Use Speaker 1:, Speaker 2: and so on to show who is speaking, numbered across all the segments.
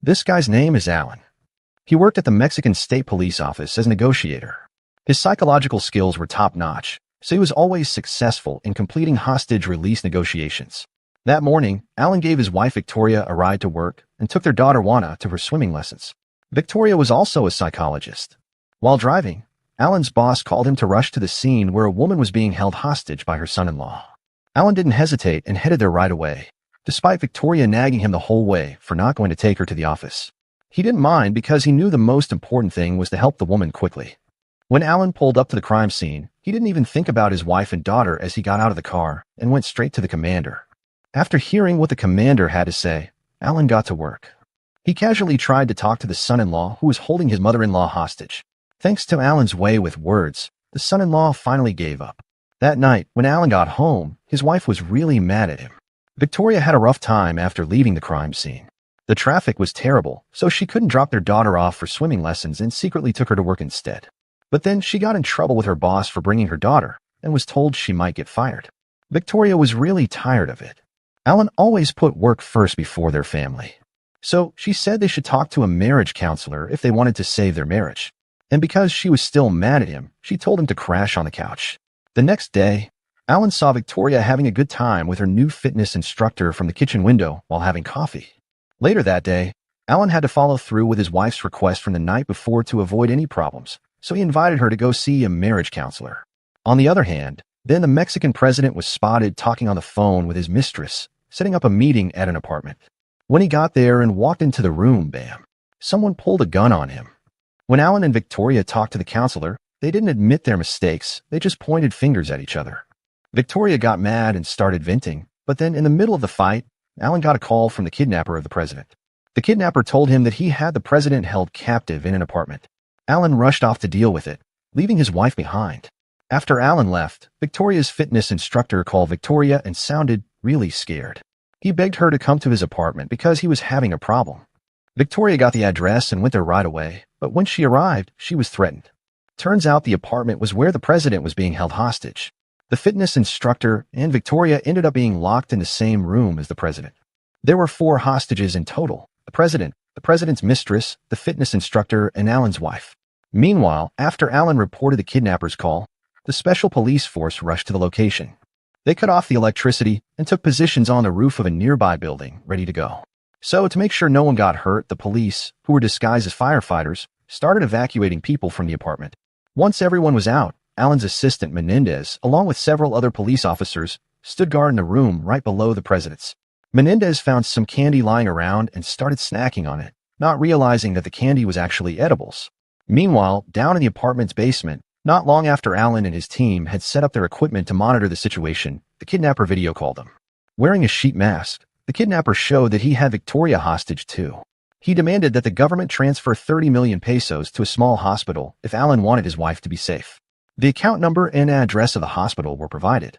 Speaker 1: This guy's name is Alan. He worked at the Mexican State Police Office as a negotiator. His psychological skills were top-notch, so he was always successful in completing hostage release negotiations. That morning, Alan gave his wife Victoria a ride to work and took their daughter Juana to her swimming lessons. Victoria was also a psychologist. While driving, Alan's boss called him to rush to the scene where a woman was being held hostage by her son-in-law. Alan didn't hesitate and headed there right away, despite Victoria nagging him the whole way for not going to take her to the office. He didn't mind because he knew the most important thing was to help the woman quickly. When Alan pulled up to the crime scene, he didn't even think about his wife and daughter as he got out of the car and went straight to the commander. After hearing what the commander had to say, Alan got to work. He casually tried to talk to the son-in-law who was holding his mother-in-law hostage. Thanks to Alan's way with words, the son-in-law finally gave up. That night, when Alan got home, his wife was really mad at him. Victoria had a rough time after leaving the crime scene. The traffic was terrible, so she couldn't drop their daughter off for swimming lessons and secretly took her to work instead. But then she got in trouble with her boss for bringing her daughter and was told she might get fired. Victoria was really tired of it. Alan always put work first before their family. So she said they should talk to a marriage counselor if they wanted to save their marriage. And because she was still mad at him, she told him to crash on the couch. The next day, Alan saw Victoria having a good time with her new fitness instructor from the kitchen window while having coffee. Later that day, Alan had to follow through with his wife's request from the night before to avoid any problems, so he invited her to go see a marriage counselor. On the other hand, then the Mexican president was spotted talking on the phone with his mistress, setting up a meeting at an apartment. When he got there and walked into the room, bam, someone pulled a gun on him. When Alan and Victoria talked to the counselor, they didn't admit their mistakes, they just pointed fingers at each other. Victoria got mad and started venting, but then in the middle of the fight, Alan got a call from the kidnapper of the president. The kidnapper told him that he had the president held captive in an apartment. Alan rushed off to deal with it, leaving his wife behind. After Alan left, Victoria's fitness instructor called Victoria and sounded really scared. He begged her to come to his apartment because he was having a problem. Victoria got the address and went there right away, but when she arrived, she was threatened. Turns out the apartment was where the president was being held hostage. The fitness instructor and Victoria ended up being locked in the same room as the president. There were 4 hostages in total: the president's mistress, the fitness instructor, and Alan's wife. Meanwhile, after Alan reported the kidnapper's call, the special police force rushed to the location. They cut off the electricity and took positions on the roof of a nearby building, ready to go. So, to make sure no one got hurt, the police, who were disguised as firefighters, started evacuating people from the apartment. Once everyone was out, Alan's assistant Menendez, along with several other police officers, stood guard in the room right below the president's. Menendez found some candy lying around and started snacking on it, not realizing that the candy was actually edibles. Meanwhile, down in the apartment's basement, not long after Alan and his team had set up their equipment to monitor the situation, the kidnapper video called them. Wearing a sheet mask, the kidnapper showed that he had Victoria hostage too. He demanded that the government transfer 30 million pesos to a small hospital if Alan wanted his wife to be safe. The account number and address of the hospital were provided.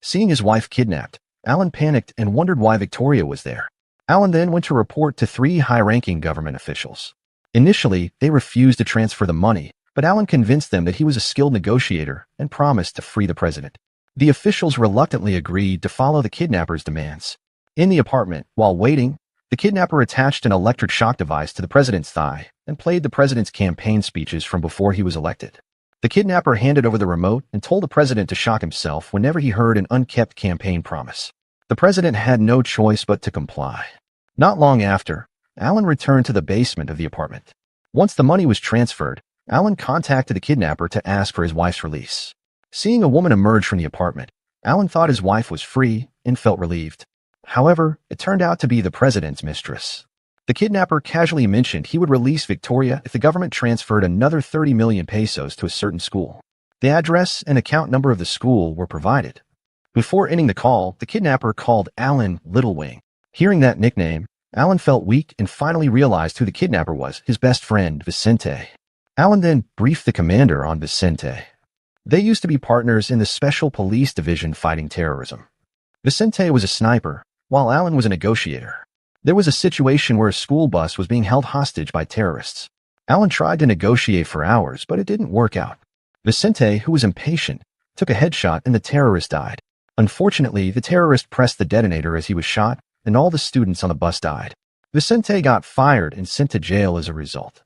Speaker 1: Seeing his wife kidnapped, Alan panicked and wondered why Victoria was there. Alan then went to report to 3 high-ranking government officials. Initially, they refused to transfer the money, but Alan convinced them that he was a skilled negotiator and promised to free the president. The officials reluctantly agreed to follow the kidnapper's demands. In the apartment, while waiting, the kidnapper attached an electric shock device to the president's thigh and played the president's campaign speeches from before he was elected. The kidnapper handed over the remote and told the president to shock himself whenever he heard an unkept campaign promise. The president had no choice but to comply. Not long after, Alan returned to the basement of the apartment. Once the money was transferred, Alan contacted the kidnapper to ask for his wife's release. Seeing a woman emerge from the apartment, Alan thought his wife was free and felt relieved. However, it turned out to be the president's mistress. The kidnapper casually mentioned he would release Victoria if the government transferred another 30 million pesos to a certain school. The address and account number of the school were provided. Before ending the call, the kidnapper called Alan Little Wing. Hearing that nickname, Alan felt weak and finally realized who the kidnapper was, his best friend, Vicente. Alan then briefed the commander on Vicente. They used to be partners in the Special Police Division fighting terrorism. Vicente was a sniper, while Alan was a negotiator. There was a situation where a school bus was being held hostage by terrorists. Alan tried to negotiate for hours, but it didn't work out. Vicente, who was impatient, took a headshot and the terrorist died. Unfortunately, the terrorist pressed the detonator as he was shot, and all the students on the bus died. Vicente got fired and sent to jail as a result.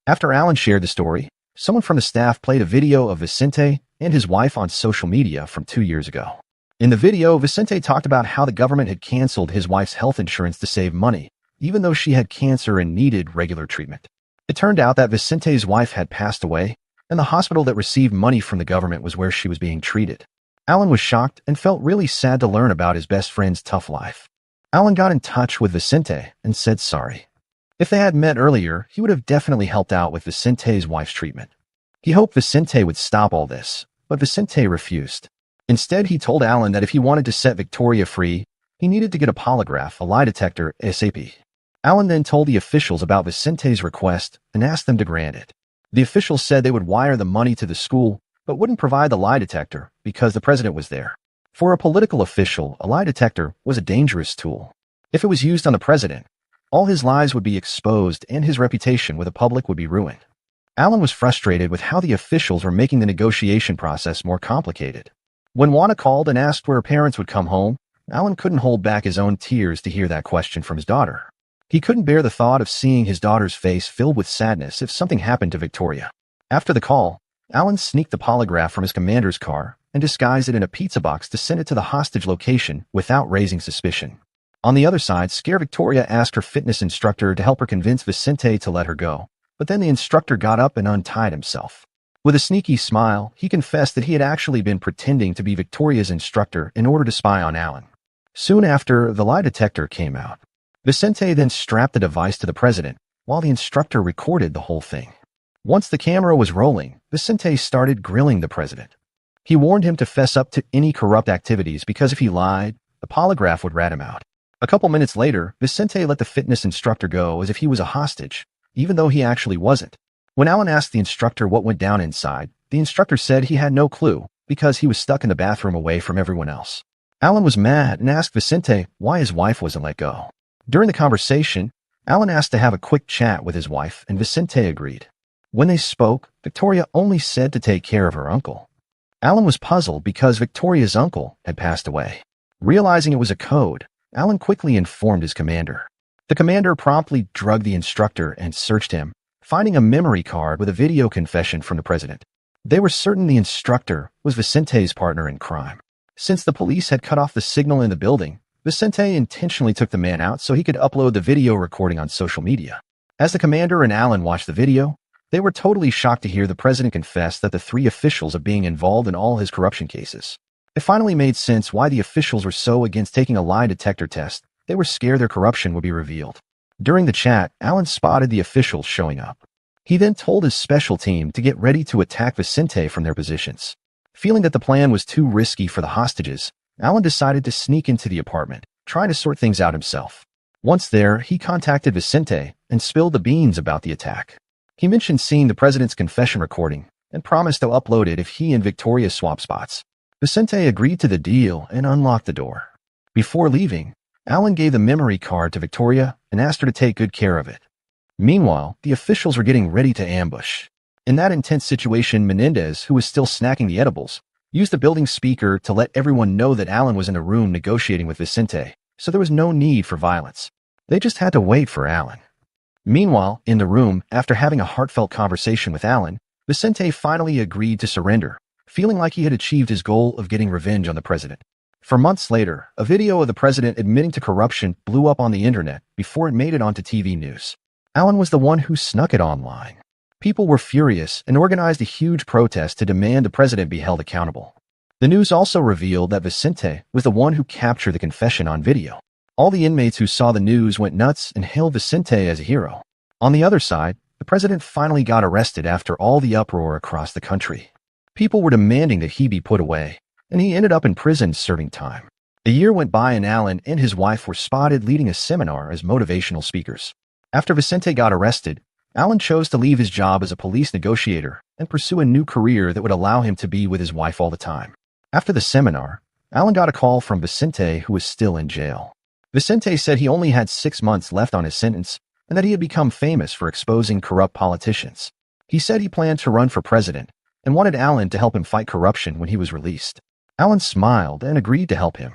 Speaker 1: After Alan shared the story, someone from the staff played a video of Vicente and his wife on social media from 2 years ago. In the video, Vicente talked about how the government had canceled his wife's health insurance to save money, even though she had cancer and needed regular treatment. It turned out that Vicente's wife had passed away, and the hospital that received money from the government was where she was being treated. Alan was shocked and felt really sad to learn about his best friend's tough life. Alan got in touch with Vicente and said sorry. If they had met earlier, he would have definitely helped out with Vicente's wife's treatment. He hoped Vicente would stop all this, but Vicente refused. Instead, he told Alan that if he wanted to set Victoria free, he needed to get a polygraph, a lie detector, ASAP. Alan then told the officials about Vicente's request and asked them to grant it. The officials said they would wire the money to the school, but wouldn't provide the lie detector because the president was there. For a political official, a lie detector was a dangerous tool. If it was used on the president, all his lies would be exposed and his reputation with the public would be ruined. Alan was frustrated with how the officials were making the negotiation process more complicated. When Juana called and asked where her parents would come home, Alan couldn't hold back his own tears to hear that question from his daughter. He couldn't bear the thought of seeing his daughter's face filled with sadness if something happened to Victoria. After the call, Alan sneaked the polygraph from his commander's car and disguised it in a pizza box to send it to the hostage location without raising suspicion. On the other side, Scare Victoria asked her fitness instructor to help her convince Vicente to let her go, but then the instructor got up and untied himself. With a sneaky smile, he confessed that he had actually been pretending to be Victoria's instructor in order to spy on Alan. Soon after, the lie detector came out. Vicente then strapped the device to the president, while the instructor recorded the whole thing. Once the camera was rolling, Vicente started grilling the president. He warned him to fess up to any corrupt activities because if he lied, the polygraph would rat him out. A couple minutes later, Vicente let the fitness instructor go as if he was a hostage, even though he actually wasn't. When Alan asked the instructor what went down inside, the instructor said he had no clue because he was stuck in the bathroom away from everyone else. Alan was mad and asked Vicente why his wife wasn't let go. During the conversation, Alan asked to have a quick chat with his wife and Vicente agreed. When they spoke, Victoria only said to take care of her uncle. Alan was puzzled because Victoria's uncle had passed away. Realizing it was a code, Alan quickly informed his commander. The commander promptly drugged the instructor and searched him, finding a memory card with a video confession from the president. They were certain the instructor was Vicente's partner in crime. Since the police had cut off the signal in the building, Vicente intentionally took the man out so he could upload the video recording on social media. As the commander and Alan watched the video, they were totally shocked to hear the president confess that the 3 officials are being involved in all his corruption cases. It finally made sense why the officials were so against taking a lie detector test. They were scared their corruption would be revealed. During the chat, Alan spotted the officials showing up. He then told his special team to get ready to attack Vicente from their positions. Feeling that the plan was too risky for the hostages, Alan decided to sneak into the apartment, trying to sort things out himself. Once there, he contacted Vicente and spilled the beans about the attack. He mentioned seeing the president's confession recording and promised to upload it if he and Victoria swap spots. Vicente agreed to the deal and unlocked the door. Before leaving, Alan gave the memory card to Victoria and asked her to take good care of it. Meanwhile, the officials were getting ready to ambush. In that intense situation, Menendez, who was still snacking the edibles, used the building speaker to let everyone know that Alan was in the room negotiating with Vicente, so there was no need for violence. They just had to wait for Alan. Meanwhile, in the room, after having a heartfelt conversation with Alan, Vicente finally agreed to surrender, feeling like he had achieved his goal of getting revenge on the president. For months later, a video of the president admitting to corruption blew up on the internet before it made it onto TV news. Alan was the one who snuck it online. People were furious and organized a huge protest to demand the president be held accountable. The news also revealed that Vicente was the one who captured the confession on video. All the inmates who saw the news went nuts and hailed Vicente as a hero. On the other side, the president finally got arrested after all the uproar across the country. People were demanding that he be put away, and he ended up in prison serving time. A year went by and Alan and his wife were spotted leading a seminar as motivational speakers. After Vicente got arrested, Alan chose to leave his job as a police negotiator and pursue a new career that would allow him to be with his wife all the time. After the seminar, Alan got a call from Vicente, who was still in jail. Vicente said he only had 6 months left on his sentence and that he had become famous for exposing corrupt politicians. He said he planned to run for president and wanted Alan to help him fight corruption when he was released. Alan smiled and agreed to help him.